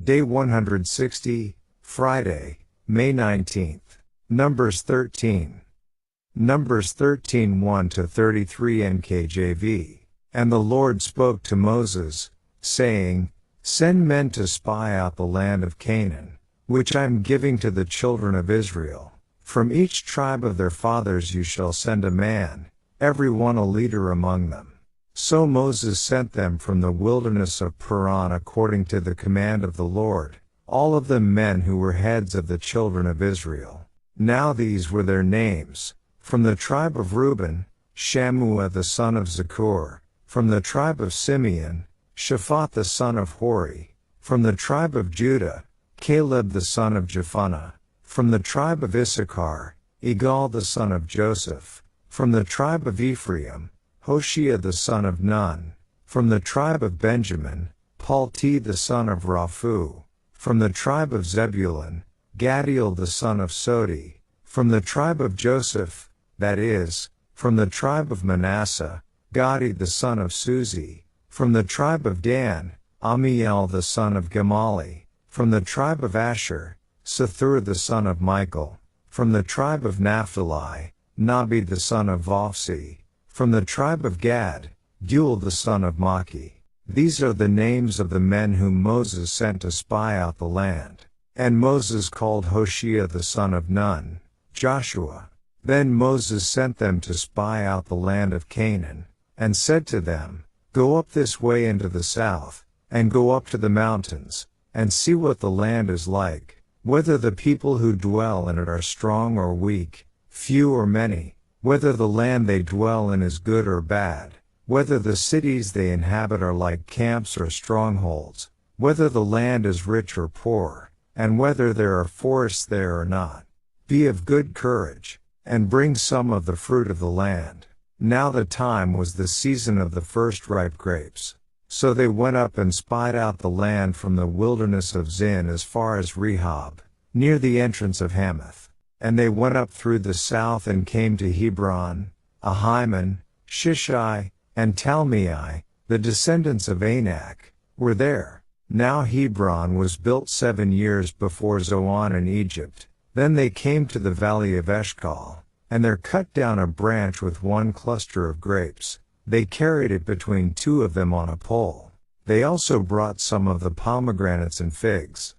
Day 160, Friday, May 19th. Numbers 13. Numbers 13 1-33 NKJV. And the Lord spoke to Moses, saying, Send men to spy out the land of Canaan, which I am giving to the children of Israel. From each tribe of their fathers you shall send a man, every one a leader among them. So Moses sent them from the wilderness of Paran according to the command of the Lord, all of them men who were heads of the children of Israel. Now these were their names: from the tribe of Reuben, Shammua the son of Zakur; from the tribe of Simeon, Shaphat the son of Hori; from the tribe of Judah, Caleb the son of Jephunneh; from the tribe of Issachar, Igal the son of Joseph; from the tribe of Ephraim, Hoshea the son of Nun; from the tribe of Benjamin, Palti the son of Raphu; from the tribe of Zebulun, Gaddiel the son of Sodi; from the tribe of Joseph, that is, from the tribe of Manasseh, Gadi the son of Suzi; from the tribe of Dan, Amiel the son of Gemali; from the tribe of Asher, Sethur the son of Michael; from the tribe of Naphtali, Nabi the son of Vophsi; from the tribe of Gad, Geuel the son of Maki. These are the names of the men whom Moses sent to spy out the land. And Moses called Hoshea the son of Nun, Joshua. Then Moses sent them to spy out the land of Canaan, and said to them, Go up this way into the south, and go up to the mountains, and see what the land is like, whether the people who dwell in it are strong or weak, few or many, whether the land they dwell in is good or bad, whether the cities they inhabit are like camps or strongholds, whether the land is rich or poor, and whether there are forests there or not. Be of good courage, and bring some of the fruit of the land. Now the time was the season of the first ripe grapes. So they went up and spied out the land from the wilderness of Zin as far as Rehob, near the entrance of Hamath. And they went up through the south and came to Hebron, Ahiman, Shishai, and Talmai, the descendants of Anak, were there. Now Hebron was built 7 years before Zoan in Egypt. Then they came to the valley of Eshcol, and there cut down a branch with one cluster of grapes. They carried it between two of them on a pole. They also brought some of the pomegranates and figs.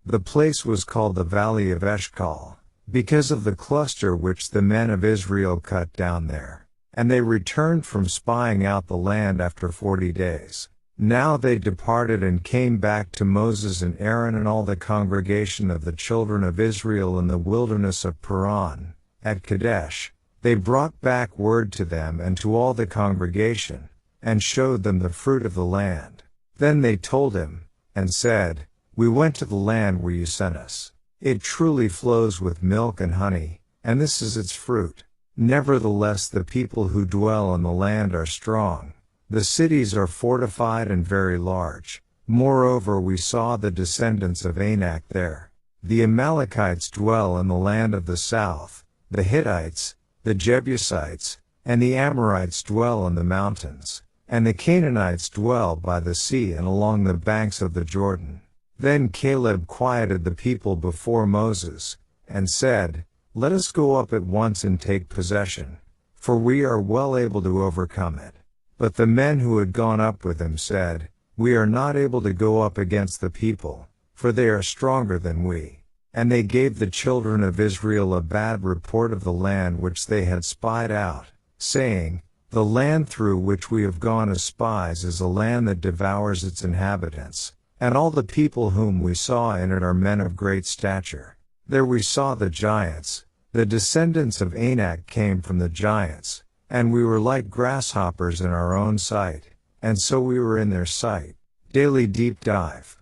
The place was called the valley of Eshcol, because of the cluster which the men of Israel cut down there. And they returned from spying out the land after 40 days. Now they departed and came back to Moses and Aaron and all the congregation of the children of Israel in the wilderness of Paran, at Kadesh. They brought back word to them and to all the congregation, and showed them the fruit of the land. Then they told him, and said, We went to the land where you sent us. It truly flows with milk and honey, and this is its fruit. Nevertheless the people who dwell in the land are strong. The cities are fortified and very large. Moreover we saw the descendants of Anak there. The Amalekites dwell in the land of the south, the Hittites, the Jebusites, and the Amorites dwell in the mountains, and the Canaanites dwell by the sea and along the banks of the Jordan. Then Caleb quieted the people before Moses, and said, Let us go up at once and take possession, for we are well able to overcome it. But the men who had gone up with him said, We are not able to go up against the people, for they are stronger than we. And they gave the children of Israel a bad report of the land which they had spied out, saying, The land through which we have gone as spies is a land that devours its inhabitants, and all the people whom we saw in it are men of great stature. There we saw the giants. The descendants of Anak came from the giants, and we were like grasshoppers in our own sight, and so we were in their sight. Daily Deep Dive.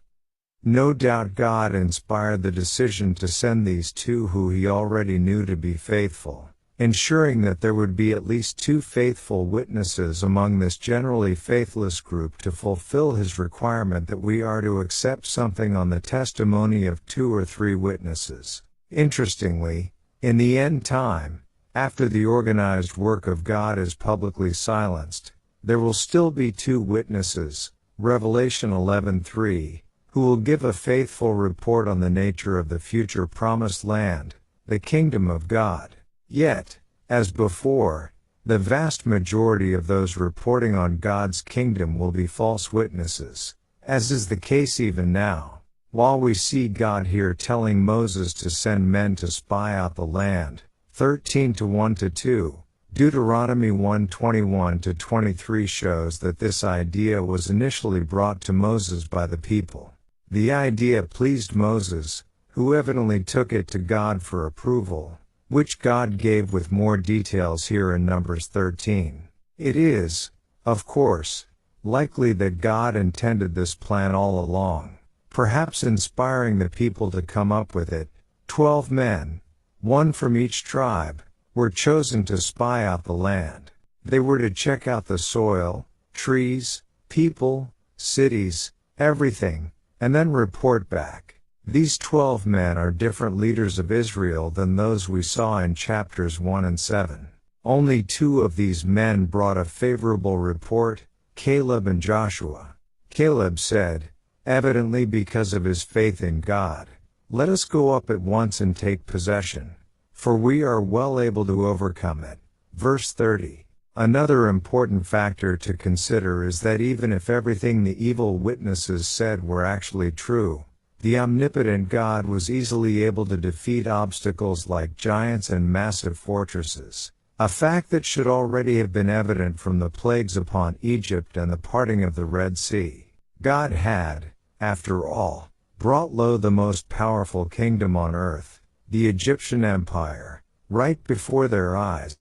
No doubt God inspired the decision to send these two who he already knew to be faithful, ensuring that there would be at least 2 faithful witnesses among this generally faithless group to fulfill his requirement that we are to accept something on the testimony of 2 or 3 witnesses. Interestingly, in the end time, after the organized work of God is publicly silenced, there will still be 2 witnesses, Revelation 11:3, who will give a faithful report on the nature of the future promised land, the kingdom of God. Yet, as before, the vast majority of those reporting on God's kingdom will be false witnesses, as is the case even now. While we see God here telling Moses to send men to spy out the land, 13:1-2, Deuteronomy 1:21-23 shows that this idea was initially brought to Moses by the people. The idea pleased Moses, who evidently took it to God for approval, which God gave with more details here in Numbers 13. It is, of course, likely that God intended this plan all along, perhaps inspiring the people to come up with it. 12 men, one from each tribe, were chosen to spy out the land. They were to check out the soil, trees, people, cities, everything, and then report back. These 12 men are different leaders of Israel than those we saw in chapters 1 and 7. Only 2 of these men brought a favorable report, Caleb and Joshua. Caleb said, evidently because of his faith in God, "Let us go up at once and take possession, for we are well able to overcome it." Verse 30. Another important factor to consider is that even if everything the evil witnesses said were actually true, the omnipotent God was easily able to defeat obstacles like giants and massive fortresses, a fact that should already have been evident from the plagues upon Egypt and the parting of the Red Sea. God had, after all, brought low the most powerful kingdom on earth, the Egyptian Empire, right before their eyes.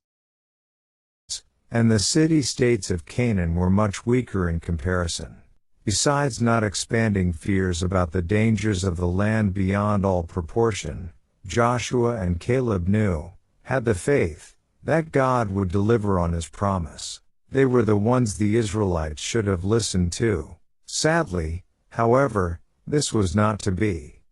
And the city-states of Canaan were much weaker in comparison. Besides not expanding fears about the dangers of the land beyond all proportion, Joshua and Caleb had the faith, that God would deliver on his promise. They were the ones the Israelites should have listened to. Sadly, however, this was not to be.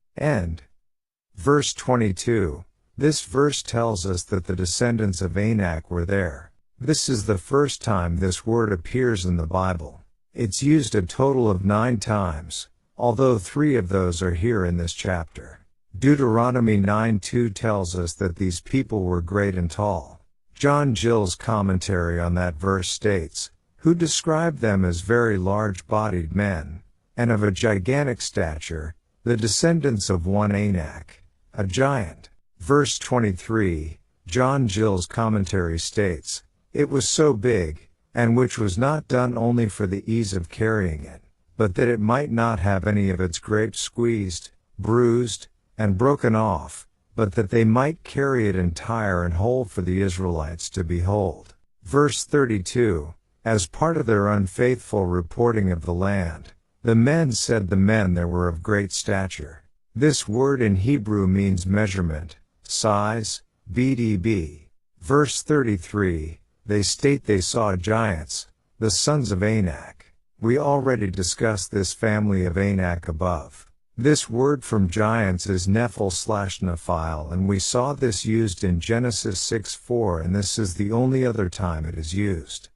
Verse 22. This verse tells us that the descendants of Anak were there. This is the first time this word appears in the Bible. It's used a total of 9 times, although 3 of those are here in this chapter. Deuteronomy 9:2 tells us that these people were great and tall. John Gill's commentary on that verse states, "Who described them as very large-bodied men, and of a gigantic stature, the descendants of one Anak, a giant." Verse 23, John Gill's commentary states, "It was so big, and which was not done only for the ease of carrying it, but that it might not have any of its grapes squeezed, bruised, and broken off, but that they might carry it entire and whole for the Israelites to behold." Verse 32, as part of their unfaithful reporting of the land, the men said the men there were of great stature. This word in Hebrew means measurement, size, BDB. Verse 33, they state they saw giants, the sons of Anak. We already discussed this family of Anak above. This word from giants is Nephil/Nephile, and we saw this used in Genesis 6:4, and this is the only other time it is used.